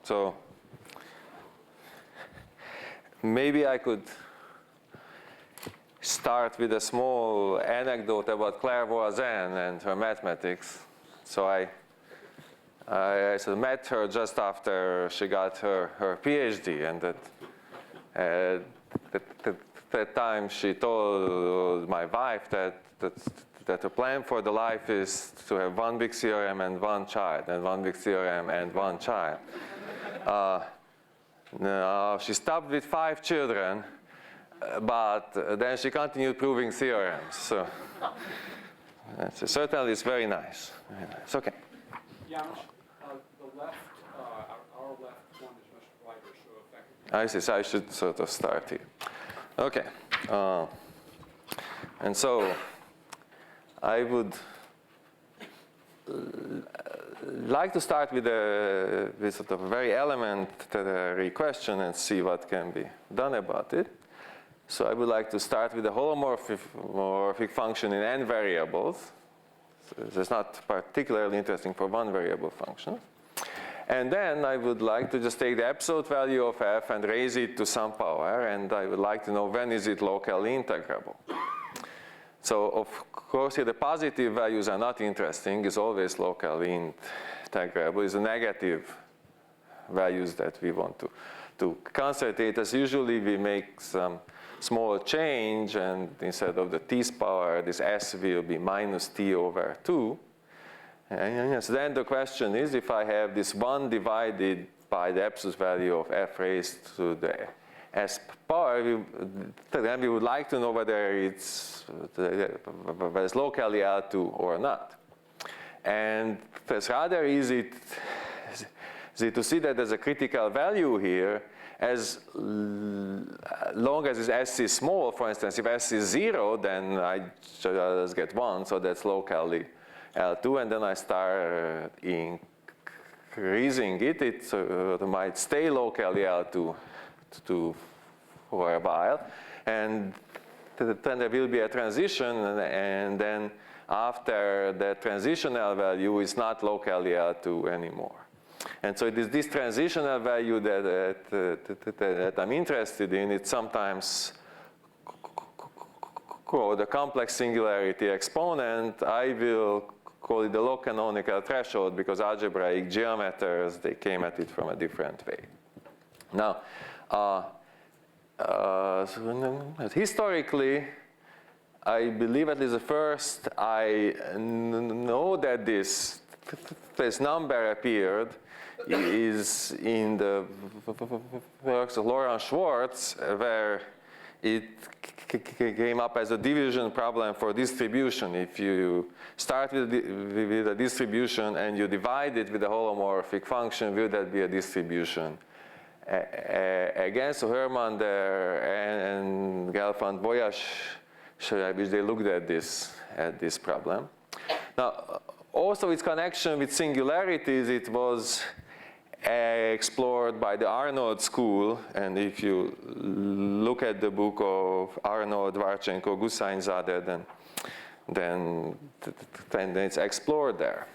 So maybe I could start with a small anecdote about Claire Voisin and her mathematics. So I met her just after she got her PhD, and at that time she told my wife that the plan for the life is to have one big theorem and one child, and one big theorem and one child. Now she stopped with 5 children, but then she continued proving theorems. So certainly it's very nice. It's okay. János, the left, our left one is much brighter, so effectively. I see, so I should sort of start here. Okay. And so I would like to start with sort of a very elementary question and see what can be done about it. So I would like to start with a holomorphic function in n variables. So it's not particularly interesting for one variable function. And then I would like to just take the absolute value of f and raise it to some power, and I would like to know when is it locally integrable. So of course here the positive values are not interesting, it's always locally integrable. It's the negative values that we want to concentrate. As usually we make some small change, and instead of the t's power, this s will be minus t over 2. And so then the question is, if I have this 1 divided by the absolute value of f raised to the s power, then we would like to know whether it's locally L2 or not. And it's rather easy to see that there's a critical value here. As long as this s is small, for instance, if s is 0, then I just get 1, so that's locally L2, and then I start increasing it. It might stay locally L2 for a while, and then there will be a transition, and then after the transitional value is not locally L2 anymore. And so it is this transitional value that I'm interested in. It's sometimes called the complex singularity exponent. I will call it the low canonical threshold because algebraic geometers, they came at it from a different way. Now, historically, I believe at least the first I know that this number appeared is in the works of Laurent Schwartz, where it came up as a division problem for distribution. If you start with a distribution and you divide it with a holomorphic function, will that be a distribution? Again, so Hermann and Gelfand Boyash, which they looked at this problem. Now, also its connection with singularities, it was explored by the Arnold school, and if you look at the book of Arnold, Dvarchenko, Gusainzadeh, then it's explored there.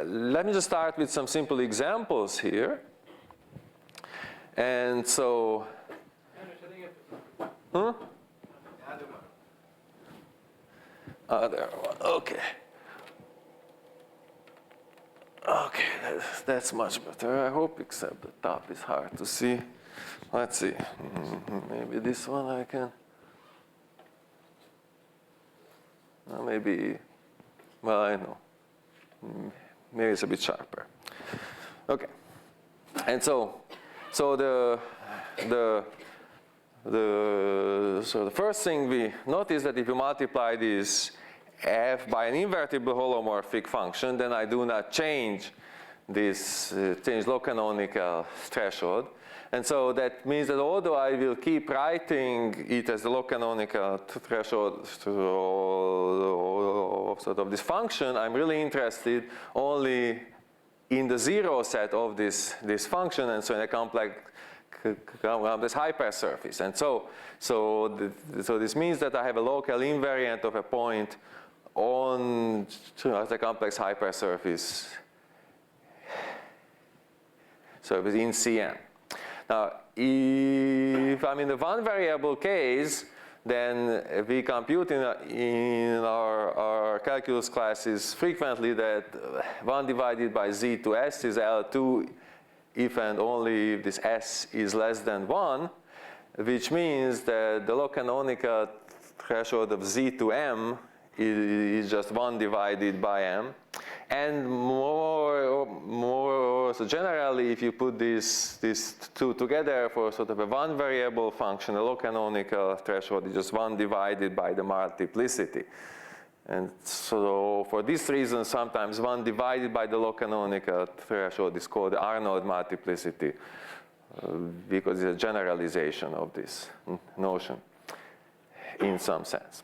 Let me just start with some simple examples here. And so, other one, okay. Okay, that's much better, I hope, except the top is hard to see. Let's see, maybe this one I can. Maybe, well, I know. Maybe it's a bit sharper. Okay, and so the first thing we notice that if you multiply this f by an invertible holomorphic function, then I do not change this low canonical threshold. And so that means that although I will keep writing it as the low canonical threshold sort of this function, I'm really interested only in the 0 set of this function, and so in a complex this hypersurface. And so this means that I have a local invariant of a point on the complex hypersurface surface in Cn. Now, if I'm in the one variable case, then we compute in our calculus classes frequently that 1 divided by z to s is L2 if and only if this s is less than 1, which means that the log canonical threshold of z to m is just 1 divided by m. And more so generally, if you put these two together for sort of a one variable function, the log canonical threshold is just 1 divided by the multiplicity. And so for this reason, sometimes 1 divided by the log canonical threshold is called the Arnold multiplicity, because it's a generalization of this notion in some sense.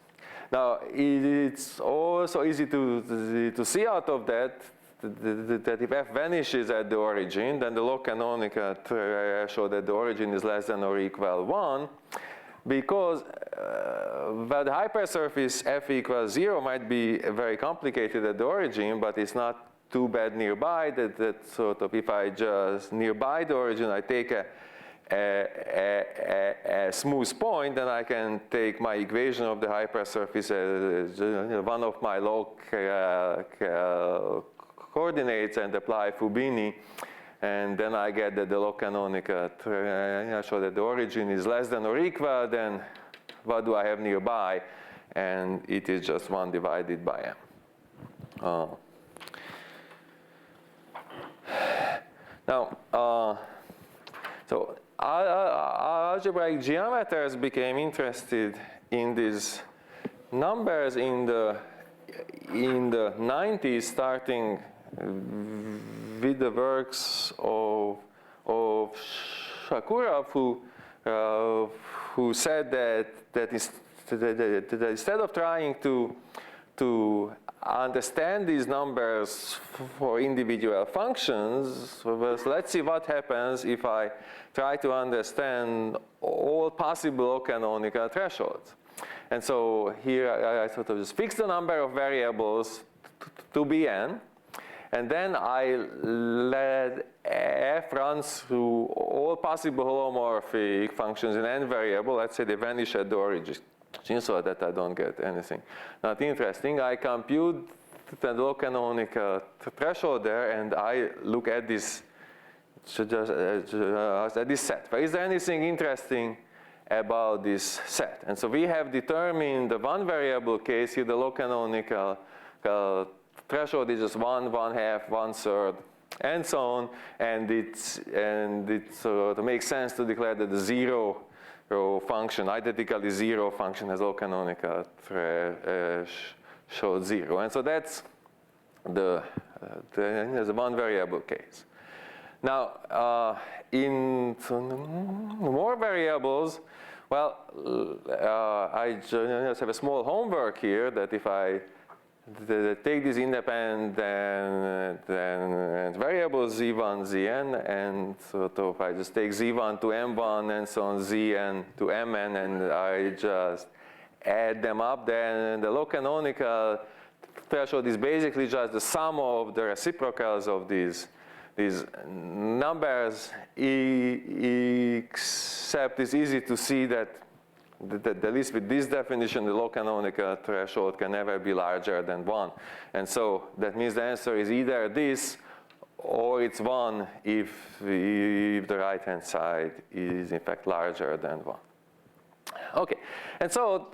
Now, it's also easy to see out of that if f vanishes at the origin, then the log canonical threshold at the origin is less than or equal 1, because well, the hypersurface f equals 0 might be very complicated at the origin, but it's not too bad nearby. That sort of, if I just nearby the origin, I take a smooth point, then I can take my equation of the hypersurface as one of my log coordinates and apply Fubini, and then I get that the log canonical threshold that the origin is less than or equal, then what do I have nearby? And it is just 1 divided by m. Now, so algebraic geometers became interested in these numbers in the 90s, starting with the works of Shakurov, who said that instead of trying to understand these numbers for individual functions, let's see what happens if I try to understand all possible canonical thresholds. And so here I sort of just fix the number of variables to be n, and then I let f run through all possible holomorphic functions in n variable. Let's say they vanish at the origin, so that I don't get anything not interesting. I compute the log canonical threshold there, and I look at this at this set. But is there anything interesting about this set? And so we have determined the one variable case here, the log canonical threshold is just 1, 1/2, 1/3, and so on. And it makes sense to declare that the zero function, identically zero function, has log canonical threshold 0. And so that's the one variable case. Now, in more variables, well, I just have a small homework here that if I take these independent variables z1, zn, and so if I just take z1 to m1 and so on, zn to mn, and I just add them up, then the log canonical threshold is basically just the sum of the reciprocals of these numbers, except it's easy to see that at least with this definition, the log canonical threshold can never be larger than 1. And so that means the answer is either this, or it's 1 if the right-hand side is in fact larger than 1. Okay, and so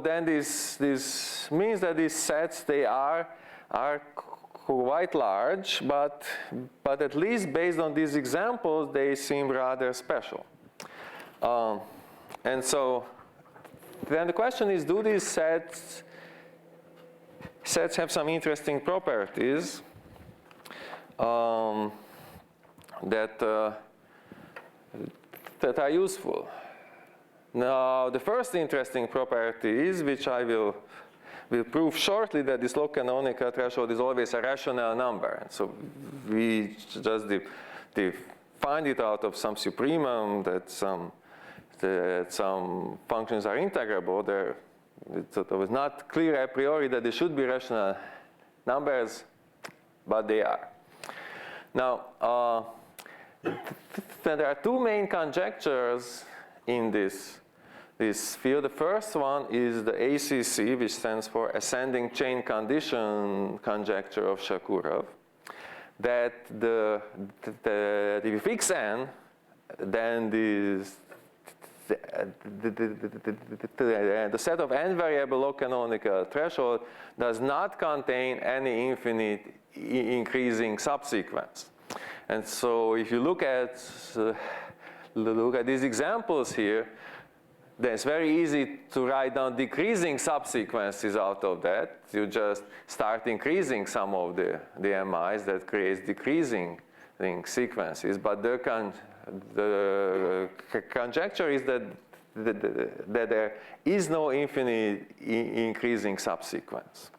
then this means that these sets, they are quite large, but at least based on these examples, they seem rather special. And so then the question is, do these sets have some interesting properties that are useful? Now, the first interesting property is, which I will prove shortly, that this log canonical threshold is always a rational number. And so we just find it out of some supremum that some functions are integrable. It sort of is not clear a priori that they should be rational numbers, but they are. Now, there are two main conjectures in this field. The first one is the ACC, which stands for Ascending Chain Condition Conjecture of Shakurov, that if you fix n, then the set of n-variable low canonical threshold does not contain any infinite increasing subsequence. And so if you look at these examples here, then it's very easy to write down decreasing subsequences out of that. You just start increasing some of the MIs that creates decreasing sequences. But the conjecture is that there is no infinite increasing subsequence.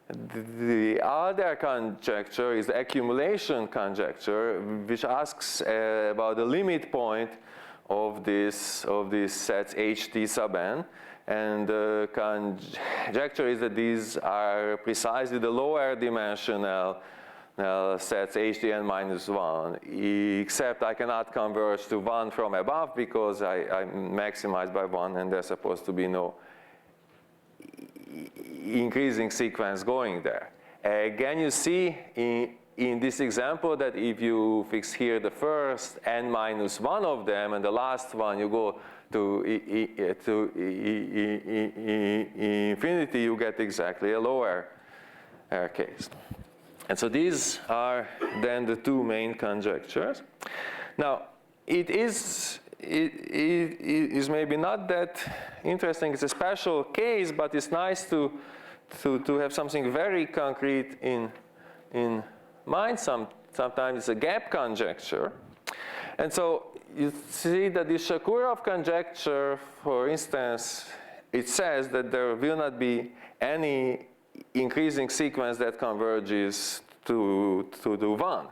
The other conjecture is the accumulation conjecture, which asks about the limit point of these sets HT sub n, and the conjecture is that these are precisely the lower dimensional sets HTN minus 1, except I cannot converge to 1 from above because I maximize by 1 and there's supposed to be no increasing sequence going there. Again, you see in this example that if you fix here the first n minus 1 of them and the last one you go to infinity, you get exactly a lower case. And so these are then the two main conjectures. Now, it is maybe not that interesting. It's a special case, but it's nice to have something very concrete in mind. Sometimes it's a gap conjecture. And so you see that the Shakurov conjecture, for instance, it says that there will not be any increasing sequence that converges to the 1.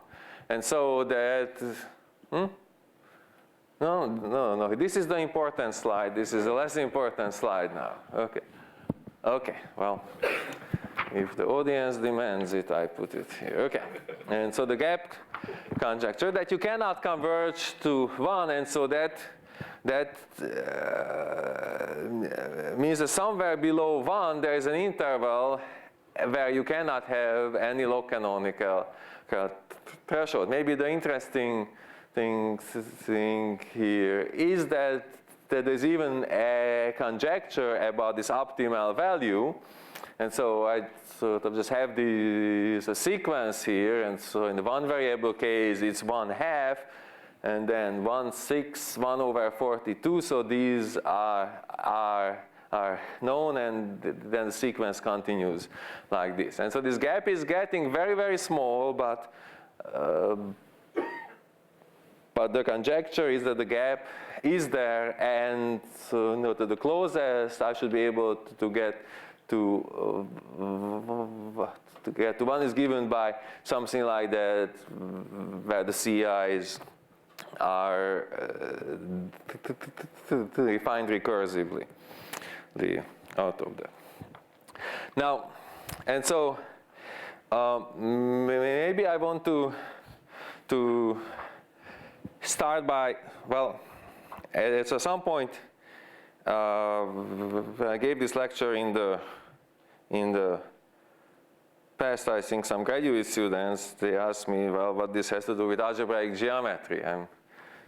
And so that, No, this is the important slide. This is a less important slide now. Okay, well, if the audience demands it, I put it here. Okay, and so the gap conjecture that you cannot converge to 1, and so that means that somewhere below 1 there is an interval where you cannot have any low canonical threshold. Maybe the interesting thing here is that there's even a conjecture about this optimal value. And so I sort of just have this sequence here. And so in the one variable case, it's 1/2. And then 1/6, 1/42. So these are known, and then the sequence continues like this. And so this gap is getting very, very small, but the conjecture is that the gap is there, and so to the closest I should be able to get to 1 is given by something like that, where the CIs are defined recursively out of that. Now, and so maybe I want to start by, well, at some point when I gave this lecture in the past, I think some graduate students, they asked me, well, what this has to do with algebraic geometry. I'm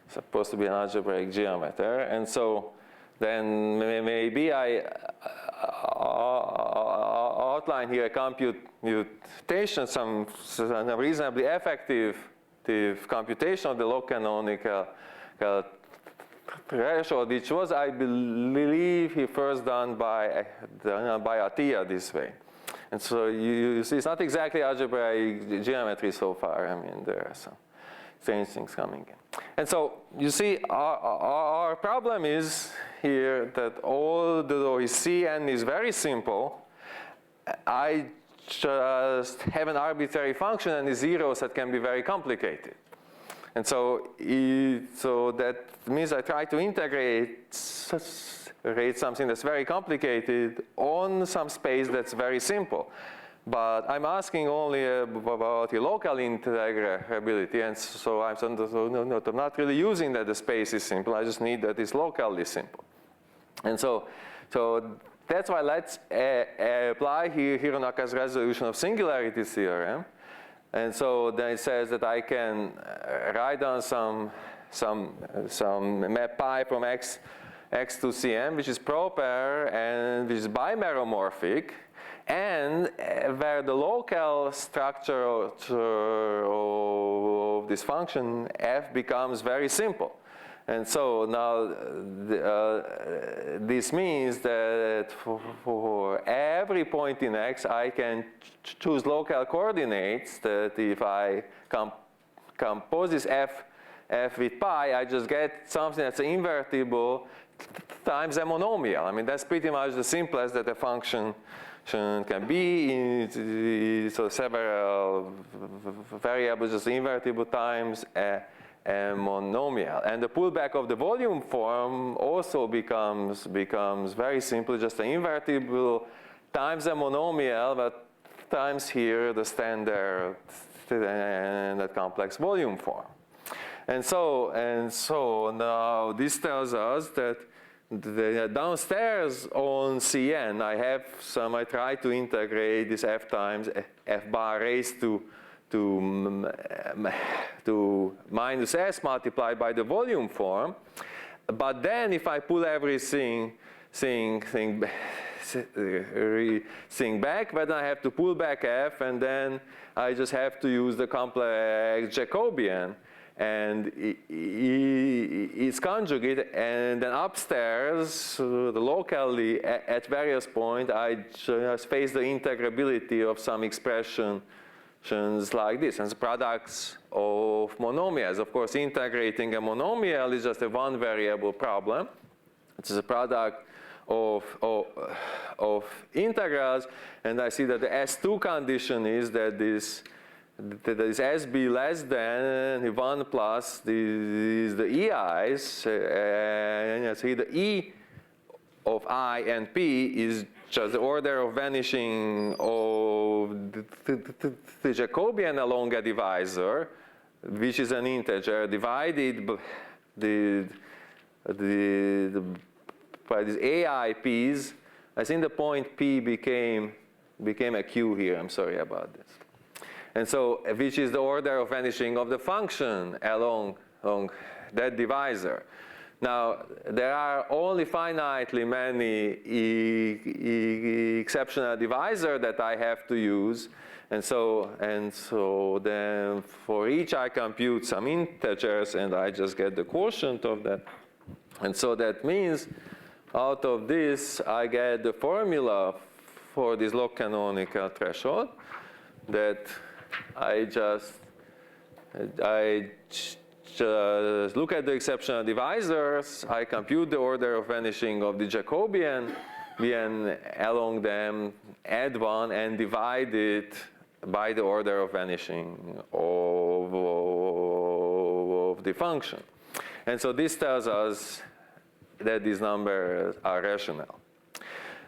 supposed to be an algebraic geometer, and so then maybe I outline here a computation, some reasonably effective computation of the low canonical threshold, which was, I believe, first done by Atiyah this way. And so you see, it's not exactly algebraic geometry so far. I mean, there are some strange things coming in. And so you see, our problem is here that although Cn is very simple, I just have an arbitrary function and the zeros that can be very complicated. And so that means I try to integrate integrate something that's very complicated on some space that's very simple. But I'm asking only about the local integrability, and so I'm not really using that the space is simple. I just need that it's locally simple. And so that's why let's apply here Hironaka's resolution of singularity theorem. And so then it says that I can write down some map pi from x to Cm, which is proper and which is bimeromorphic, and where the local structure of this function f becomes very simple. And so now this means that for every point in x, I can choose local coordinates that if I compose this f with pi, I just get something that's invertible times a monomial. I mean, that's pretty much the simplest that a function can be. So several variables just invertible times a monomial. And the pullback of the volume form also becomes very simple, just an invertible times a monomial, but times here the standard and that complex volume form. And so now this tells us that downstairs on Cn, I try to integrate this f times f bar raised to minus s multiplied by the volume form. But then if I pull everything back, then I have to pull back f, and then I just have to use the complex Jacobian and its conjugate, and then upstairs, locally at various points, I just face the integrability of some expressions like this, and the products of monomials. Of course, integrating a monomial is just a one variable problem. It's a product of integrals, and I see that the S2 condition is that this S be less than 1 plus the EIs, and you see the E of I and P is just the order of vanishing of the Jacobian along a divisor, which is an integer, divided by these AIPs. I think the point P became a Q here. I'm sorry about this. And so, which is the order of vanishing of the function along that divisor. Now, there are only finitely many exceptional divisors that I have to use. And so then for each I compute some integers, and I just get the quotient of that. And so that means out of this, I get the formula for this log canonical threshold that I just look at the exceptional divisors, I compute the order of vanishing of the Jacobian, then along them add one and divide it by the order of vanishing of the function. And so this tells us that these numbers are rational.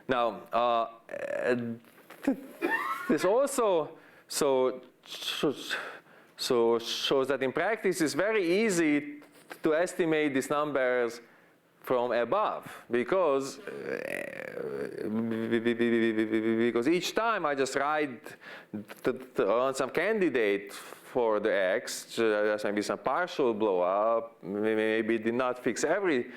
Now, this also shows that in practice it's very easy to estimate these numbers from above, because each time I just write on some candidate for the x, just maybe some partial blow up, maybe it did not fix everything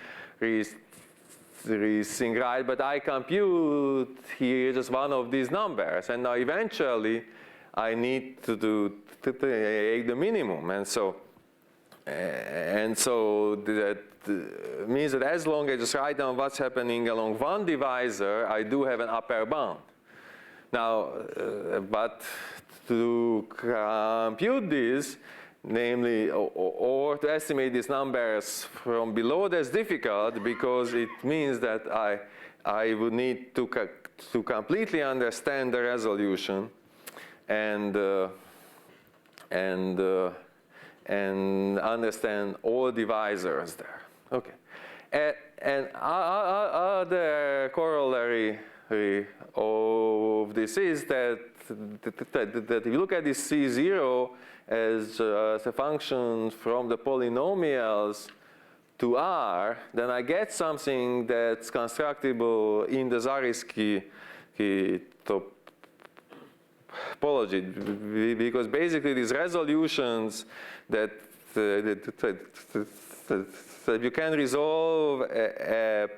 right, but I compute here just one of these numbers, and now eventually I need to take the minimum, and so that means that as long as I just write down what's happening along one divisor, I do have an upper bound. Now, but to compute this, namely, or to estimate these numbers from below, that's difficult, because it means that I would need to completely understand the resolution and understand all divisors there. Okay, And other corollary of this is that if you look at this C0 as a function from the polynomials to R, then I get something that's constructible in the Zariski topology, because basically these resolutions that you can resolve a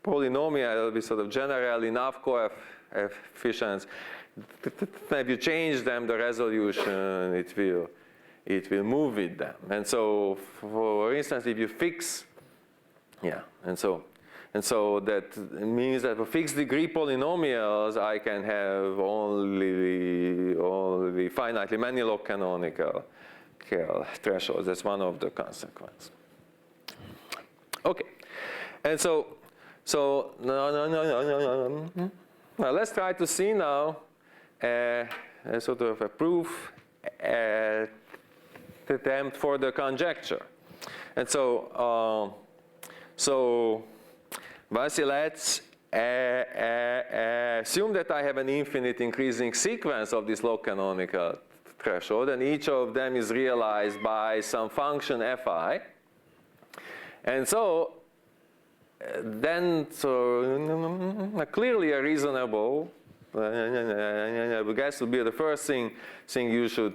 polynomial with sort of general enough coefficients. If you change them, the resolution, it will move with them. And so, for instance, if you fix, and so that means that for fixed degree polynomials, I can have only finitely many log canonical thresholds. That's one of the consequences. Okay, and so now let's try to see now a sort of a proof attempt for the conjecture. And so let's assume that I have an infinite increasing sequence of this log canonical threshold, and each of them is realized by some function fi. And so clearly a reasonable, I guess would be the first thing you should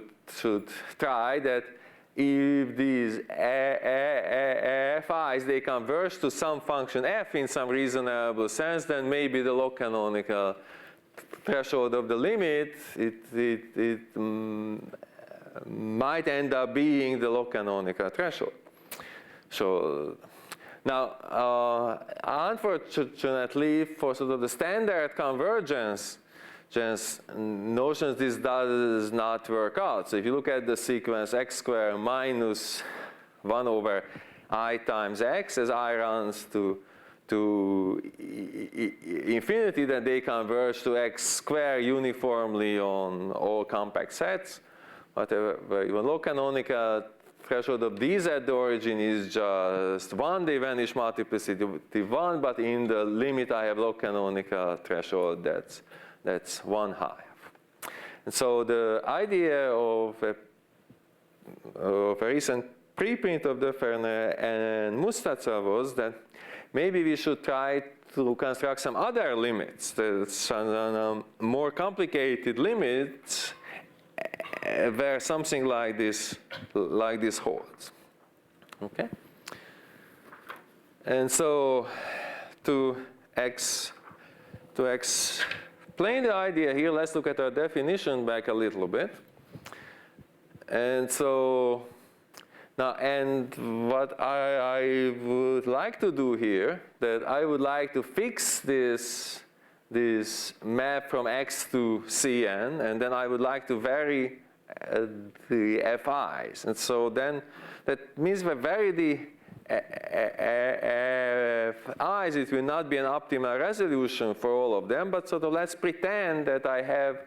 try, that if these fi's they converge to some function f in some reasonable sense, then maybe the log canonical threshold of the limit it might end up being the log canonical threshold. So now, unfortunately, for sort of the standard convergence notions, this does not work out. So if you look at the sequence x squared minus 1 over I times x, as I runs to infinity, then they converge to x squared uniformly on all compact sets. Whatever, even log canonical threshold of these at the origin is just 1, they vanish multiplicity 1, but in the limit I have log canonical threshold that's 1/2. And so the idea of a recent preprint of Defferner and Mustafa was that maybe we should try to construct some other limits, some more complicated limits, where something like this holds. Okay? And so to explain the idea here, let's look at our definition back a little bit. And so now, and what I would like to do here, that I would like to fix this map from X to Cn, and then I would like to vary the fi's. And so then that means we vary the fi's, it will not be an optimal resolution for all of them, but sort of let's pretend that I have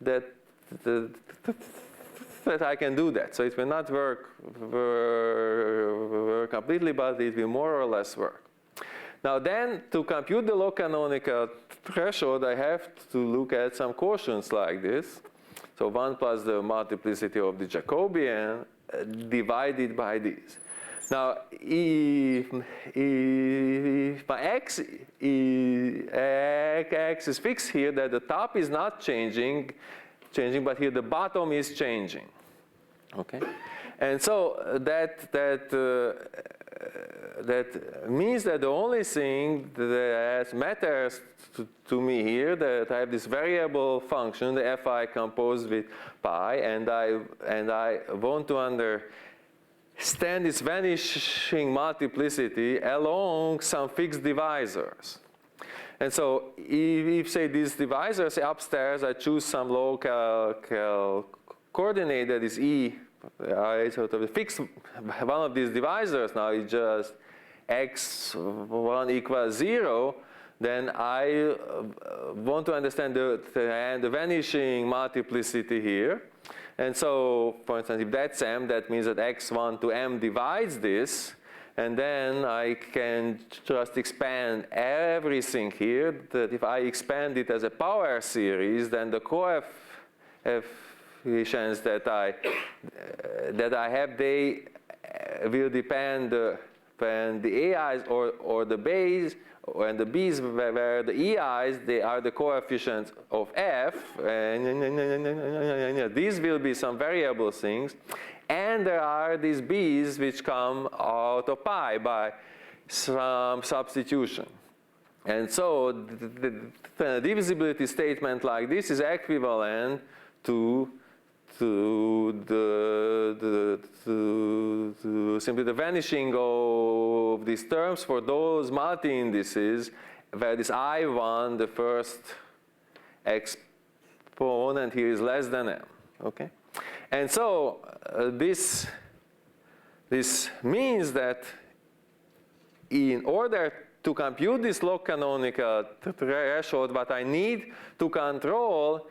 that I can do that. So it will not work completely, but it will more or less work. Now then, to compute the log canonical threshold, I have to look at some quotients like this. So 1 plus the multiplicity of the Jacobian divided by this. Now, if my x is fixed here, that the top is not changing, but here the bottom is changing. Okay, and so that means that the only thing that matters to me here, that I have this variable function, the fi composed with pi, and I want to understand this vanishing multiplicity along some fixed divisors. And so if say these divisors upstairs, I choose some local coordinate that is e, I sort of fix one of these divisors now is just x1 equals 0, then I want to understand the vanishing multiplicity here. And so, for instance, if that's m, that means that x1 to m divides this. And then I can just expand everything here. That if I expand it as a power series, then the coefficients that I have, they will depend when the AIs or the B's, and the B's where the EIs, they are the coefficients of F, and these will be some variable things. And there are these B's which come out of pi by some substitution. And so the divisibility statement like this is equivalent to simply the vanishing of these terms for those multi-indices where this I1, the first exponent here, is less than m. Okay? And so this means that in order to compute this log canonical threshold, what I need to control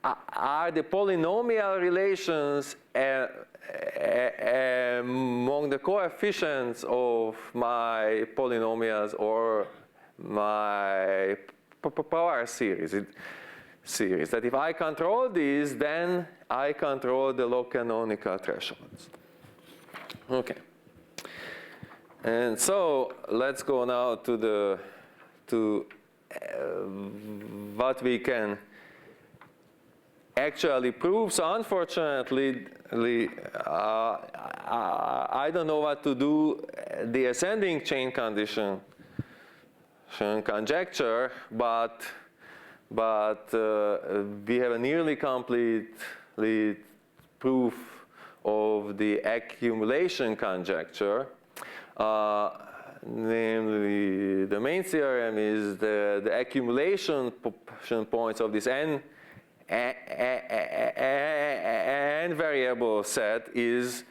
are the polynomial relations among the coefficients of my polynomials or my power series. That if I control these, then I control the log canonical thresholds. Okay. And so let's go now to what we can actually prove. So unfortunately, I don't know what to do the ascending chain condition conjecture, but we have a nearly complete proof of the accumulation conjecture. Namely, the main theorem is the accumulation points of this n variable set is,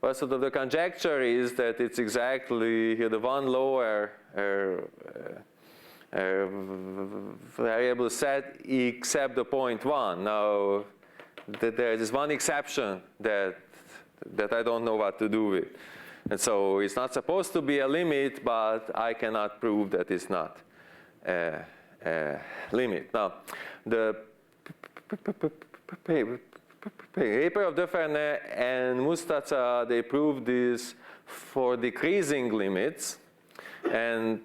well, sort of the conjecture is that it's exactly here the one lower variable set except the point 1. Now, there is one exception that I don't know what to do with. And so it's not supposed to be a limit, but I cannot prove that it's not a limit. Now, the paper of Deferne and Mustafa, they proved this for decreasing limits, and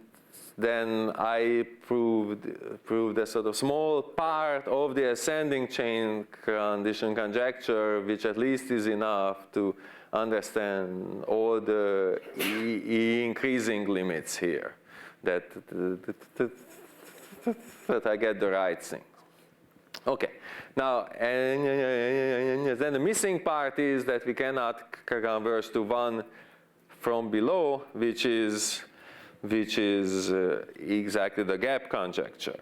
then I proved a sort of small part of the ascending chain condition conjecture, which at least is enough to understand all the increasing limits here, that I get the right thing. Okay, now, and then the missing part is that we cannot converge to 1 from below, which is exactly the gap conjecture.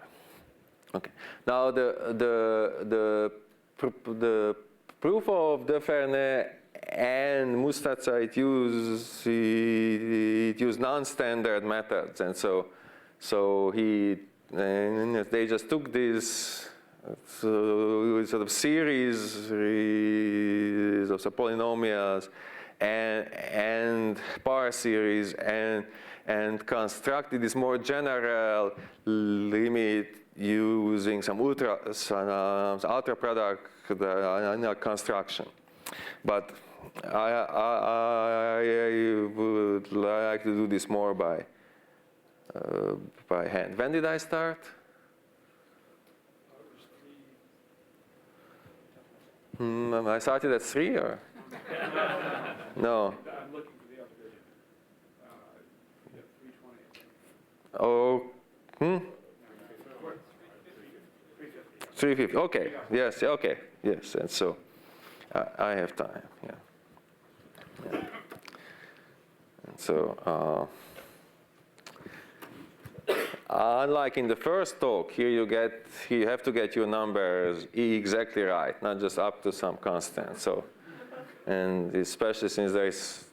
Okay, now the proof of Deferne and Mustafa, it used non-standard methods, and so they just took this sort of series of polynomials and power series and constructed this more general limit using some ultra product construction. But I would like to do this more by hand. When did I start? I started at 3 or? No. I'm looking for the other video. 320. Oh. 350. Okay. Yes. Okay. Yes. And so I have time. Yeah. And so unlike in the first talk, here you have to get your numbers exactly right, not just up to some constant. So, and especially since there's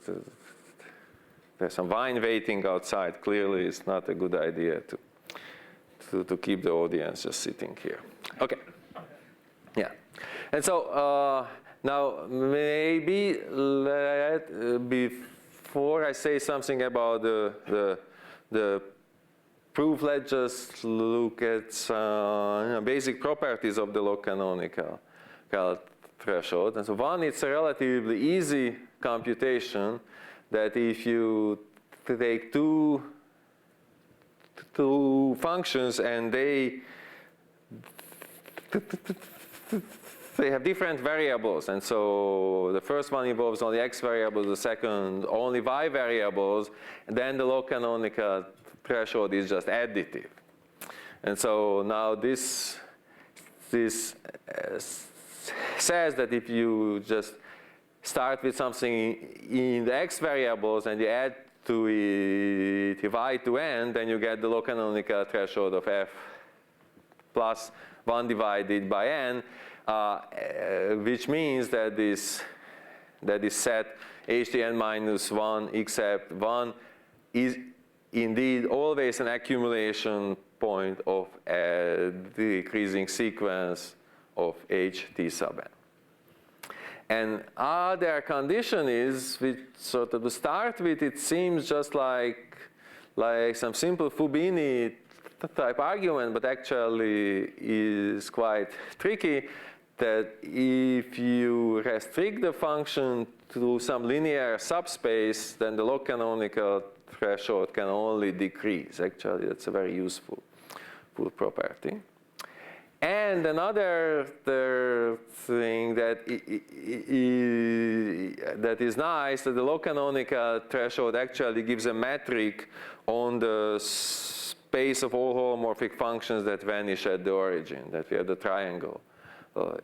some wine waiting outside, clearly it's not a good idea to keep the audience just sitting here. Okay. Yeah. And so now maybe before I say something about the proof, let's just look at some basic properties of the log canonical threshold. And so one, it's a relatively easy computation that if you take two functions and they have different variables, and so the first one involves only x variables, the second only y variables, and then the log canonical threshold is just additive. And so now this says that if you just start with something in the x variables and you add to it y to n, then you get the log canonical threshold of f plus 1 divided by n, which means that this set htn minus 1 except 1 is indeed always an accumulation point of a decreasing sequence of ht sub n. And other condition is, which sort of to start with, it seems just like some simple Fubini type argument, but actually is quite tricky, that if you restrict the function to some linear subspace, then the log canonical threshold can only decrease. Actually, that's a very useful property. And another thing that is nice, that the log canonical threshold actually gives a metric on the space of all holomorphic functions that vanish at the origin, that we have the triangle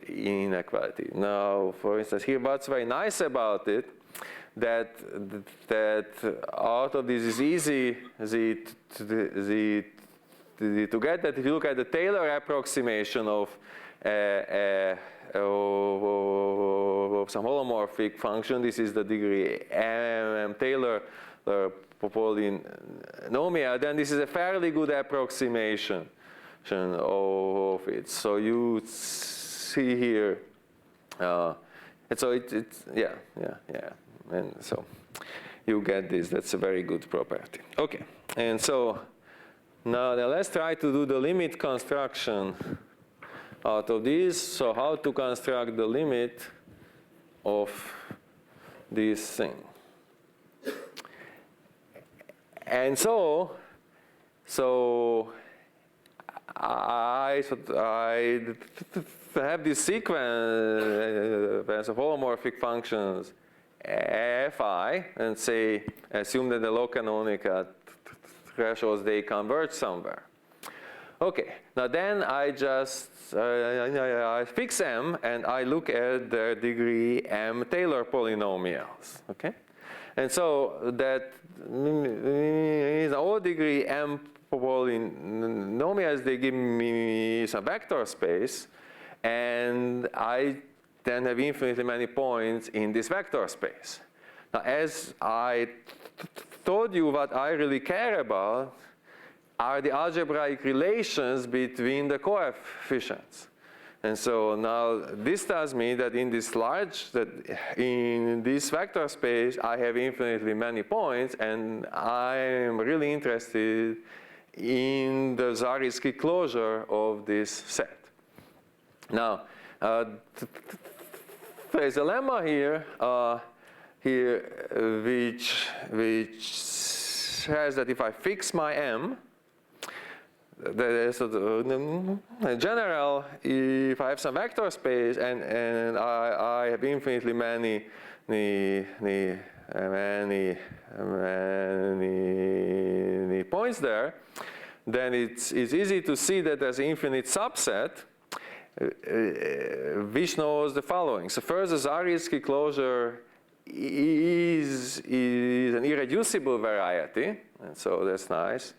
inequality. Now, for instance, here what's very nice about it, that out of this is easy to get that if you look at the Taylor approximation of some holomorphic function, this is the degree M Taylor polynomial, then this is a fairly good approximation of it. So you see here, and so yeah, and so you get this. That's a very good property. Okay, and so now let's try to do the limit construction out of this. So how to construct the limit of this thing? And so I have this sequence of holomorphic functions fi, and say assume that the log canonical thresholds, they converge somewhere. Okay, now then I just I fix m and I look at the degree m Taylor polynomials. Okay, and so that is all degree m polynomials, they give me some vector space, and I then have infinitely many points in this vector space. Now, as I told you, what I really care about are the algebraic relations between the coefficients. And so now this tells me that in this vector space, I have infinitely many points, and I'm really interested in the Zariski closure of this set. Now, there's a lemma here, which says that if I fix my m, in general, if I have some vector space and I have infinitely many points there, then it's easy to see that there's an infinite subset which knows the following. So first, the Zariski closure is an irreducible variety, and so that's nice.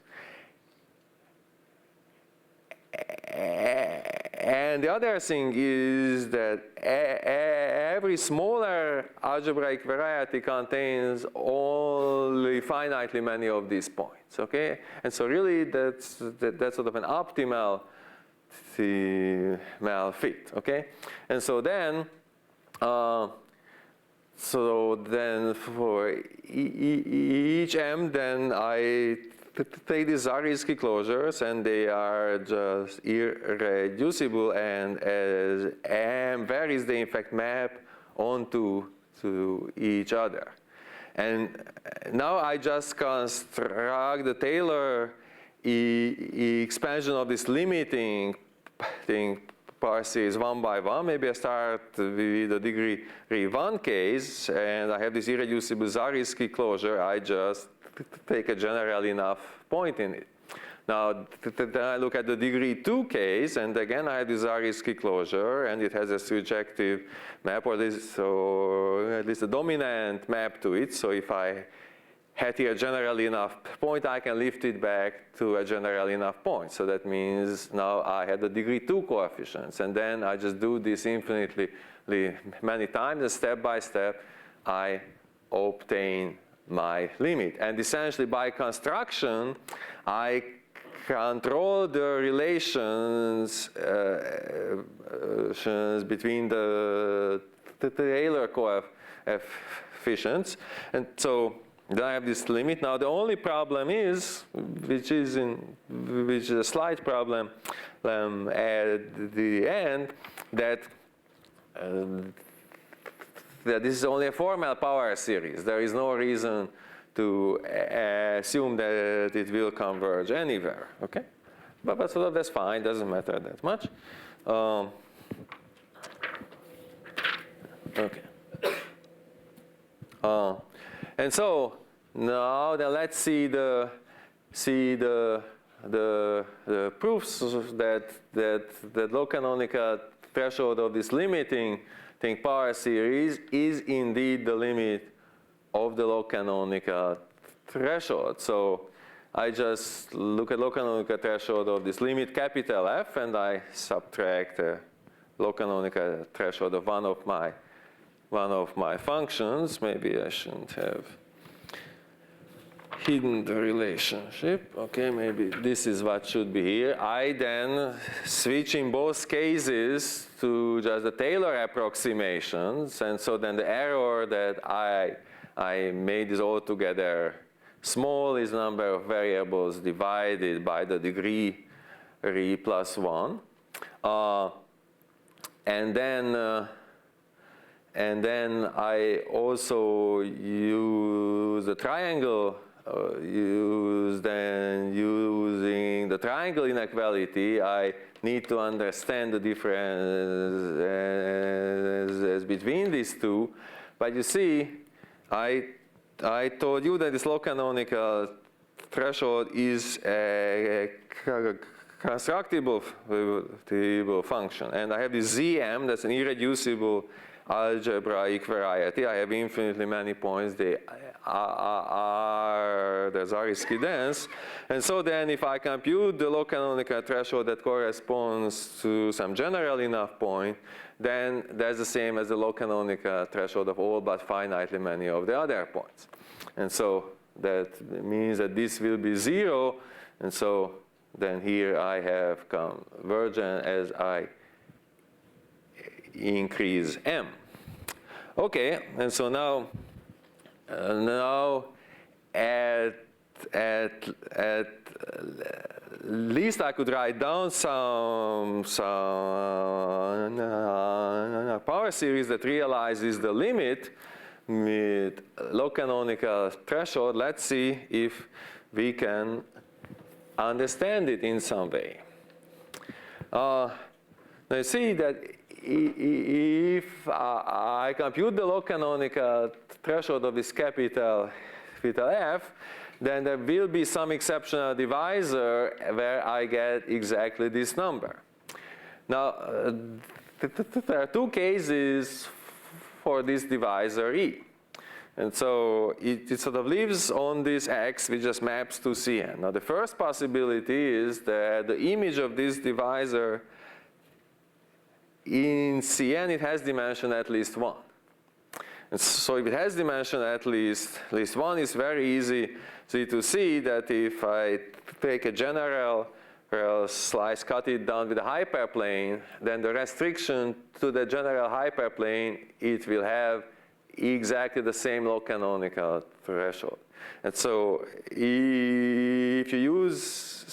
And the other thing is that every smaller algebraic variety contains only finitely many of these points, okay? And so really that's sort of an optimal fit, okay? And so then, so then for each m, then I take these Zariski closures, and they are just irreducible, and as m varies, they in fact map onto each other. And now I just construct the Taylor expansion of this limiting thing power series one by one. Maybe I start with the degree 1 case, and I have this irreducible Zariski closure. I just take a general enough point in it. Now, then I look at the degree 2 case, and again I have this Zariski closure, and it has a surjective map, or at least a dominant map to it. So if I had here a general enough point, I can lift it back to a general enough point. So that means now I have the degree 2 coefficients, and then I just do this infinitely many times, and step by step I obtain my limit. And essentially by construction, I control the relations between the Taylor coefficients. And so then I have this limit. Now the only problem is, which is a slight problem at the end, that this is only a formal power series. There is no reason to assume that it will converge anywhere, okay? But sort of that's fine, doesn't matter that much. Okay. And so now then let's see the proofs that low canonical threshold of this limiting power series is indeed the limit of the low canonical threshold. So I just look at low canonical threshold of this limit capital F, and I subtract the low canonical threshold of one of my functions. Maybe I shouldn't have hidden the relationship. Okay, maybe this is what should be here. I then switch in both cases to just the Taylor approximations, and so then the error that I made is altogether small, is number of variables divided by the degree plus 1. And then I also use the triangle, using the triangle inequality, I need to understand the differences between these two. But you see, I told you that this low canonical threshold is a constructible function. And I have this Zm, that's an irreducible algebraic variety. I have infinitely many points. They are the Zariski dense. And so then if I compute the low canonical threshold that corresponds to some general enough point, then that's the same as the low canonical threshold of all but finitely many of the other points. And so that means that this will be 0. And so then here I have convergence as I increase m. Okay, and so now at least I could write down some power series that realizes the limit with low canonical threshold. Let's see if we can understand it in some way. Now you see that if I compute the low canonical threshold of this capital F, then there will be some exceptional divisor where I get exactly this number. Now, there are two cases for this divisor E. And so it sort of lives on this X, which just maps to Cn. Now, the first possibility is that the image of this divisor in Cn, it has dimension at least 1. And so if it has dimension at least 1, it's very easy to see that if I take a general slice, cut it down with a hyperplane, then the restriction to the general hyperplane it will have exactly the same low canonical threshold. And so if you use,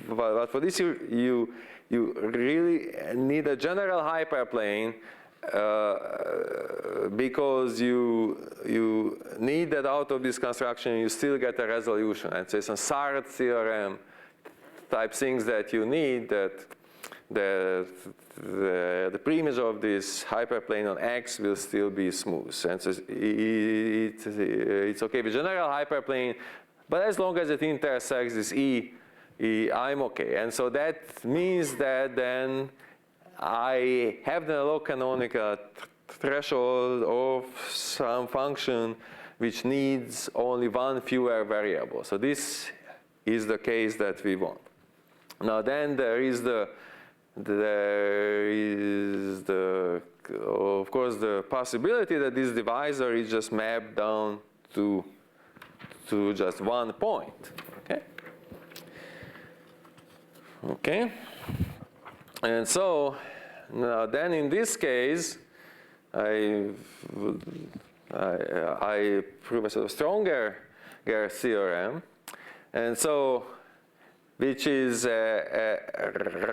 but for this you really need a general hyperplane because you need that out of this construction you still get a resolution. And so it's a Sartre theorem type things that you need, that the preimage of this hyperplane on X will still be smooth. And so it's okay with general hyperplane, but as long as it intersects this E, I'm okay. And so that means that then I have the low canonical threshold of some function which needs only one fewer variable. So this is the case that we want. Now then there is of course the possibility that this divisor is just mapped down to just one point. Okay. And so now then in this case I prove a sort of stronger theorem, and so which is a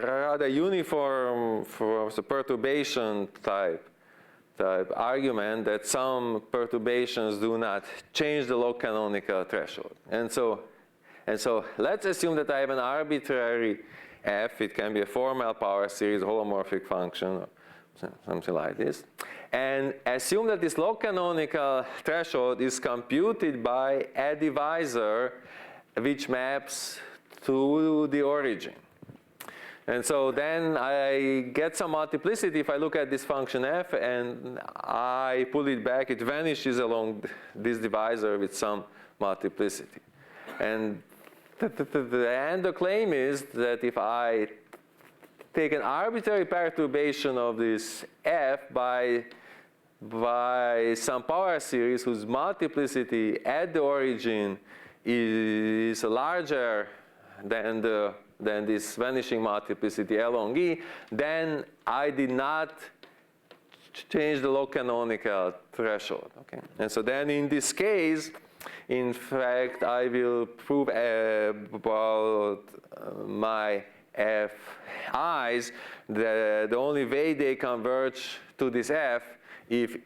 rather uniform for the perturbation type argument that some perturbations do not change the low canonical threshold. And so let's assume that I have an arbitrary f. It can be a formal power series, holomorphic function, or something like this. And assume that this low canonical threshold is computed by a divisor which maps to the origin. And so then I get some multiplicity. If I look at this function f and I pull it back, it vanishes along this divisor with some multiplicity. And the claim is that if I take an arbitrary perturbation of this f by some power series whose multiplicity at the origin is larger than this vanishing multiplicity along E, then I did not change the low canonical threshold. Okay? And so then in this case, in fact, I will prove about my Fi's that the only way they converge to this F if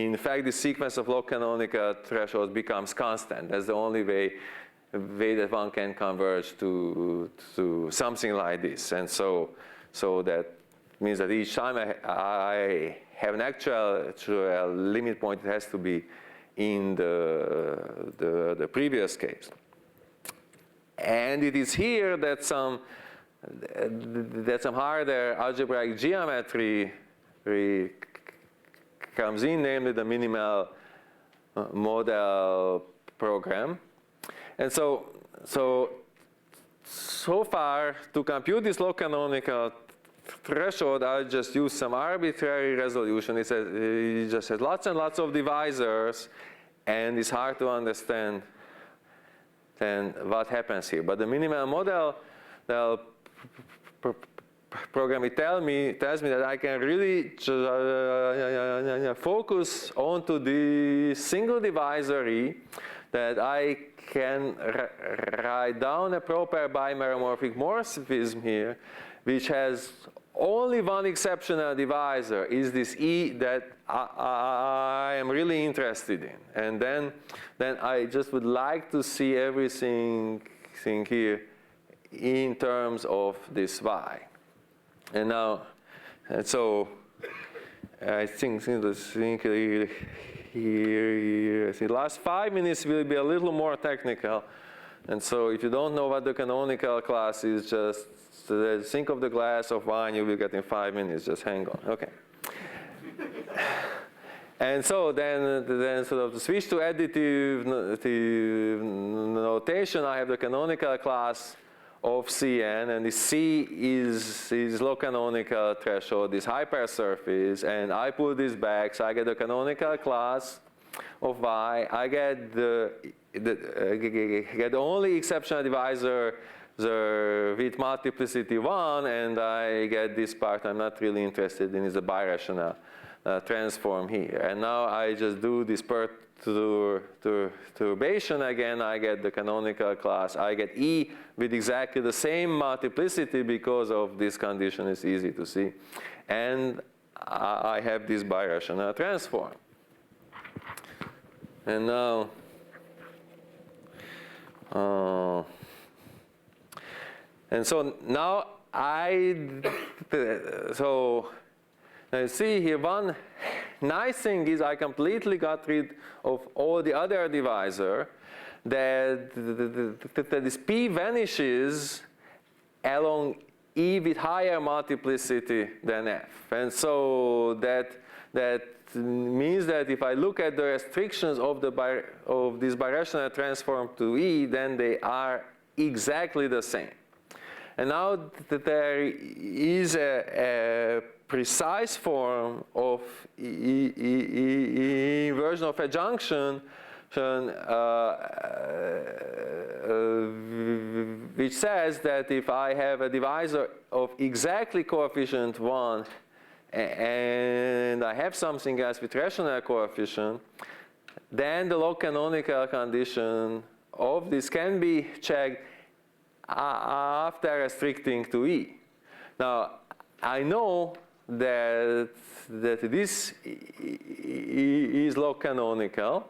in fact the sequence of low canonical thresholds becomes constant. That's the only way that one can converge to something like this. And so that means that each time I have an actual limit point, it has to be in the previous case. And it is here that some harder algebraic geometry comes in, namely the minimal model program. And so far, to compute this low canonical threshold, I'll just use some arbitrary resolution. It just has lots and lots of divisors, and it's hard to understand then what happens here. But the minimal model program, it tells me that I can really focus onto the single divisor E, that I can write down a proper bimeromorphic morphism here, which has only one exceptional divisor, is this E that I am really interested in. And then I just would like to see everything here in terms of this Y. And now, so I think here, the last 5 minutes will be a little more technical. And so if you don't know what the canonical class is, just think of the glass of wine you will get in 5 minutes. Just hang on. Okay. And so then sort of to switch to additive notation, I have the canonical class of Cn, and the C is low canonical threshold, this hypersurface, and I put this back, so I get the canonical class of Y. I get the only exceptional divisor with multiplicity 1, and I get this part I'm not really interested in, is a birational transform here. And now I just do this perturbation again. I get the canonical class. I get E with exactly the same multiplicity because of this condition. It's easy to see. And I have this birational transform. And now, and so now so now you see here, one nice thing is I completely got rid of all the other divisor, that this P vanishes along E with higher multiplicity than F. And so that means that if I look at the restrictions of this birational transform to E, then they are exactly the same. And now that there is a precise form of inversion of a junction, which says that if I have a divisor of exactly coefficient 1 and I have something else with rational coefficient, then the log canonical condition of this can be checked after restricting to E. Now, I know that this is log canonical,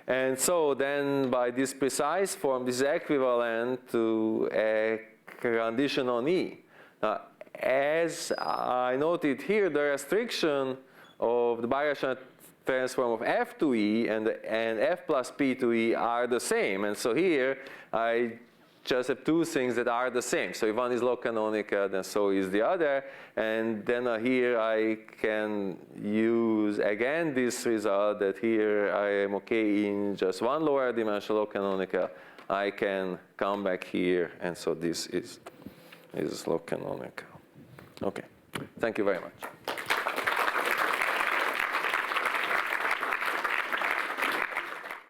and so then by this precise form, this is equivalent to a condition on E. Now, as I noted here, the restriction of the birational transform of F to E and F plus P to E are the same, and so here I just have two things that are the same. So if one is log canonical, then so is the other. And then here I can use again this result that here I am okay in just one lower dimensional log canonical. I can come back here, and so this is log canonical. Okay, thank you very much.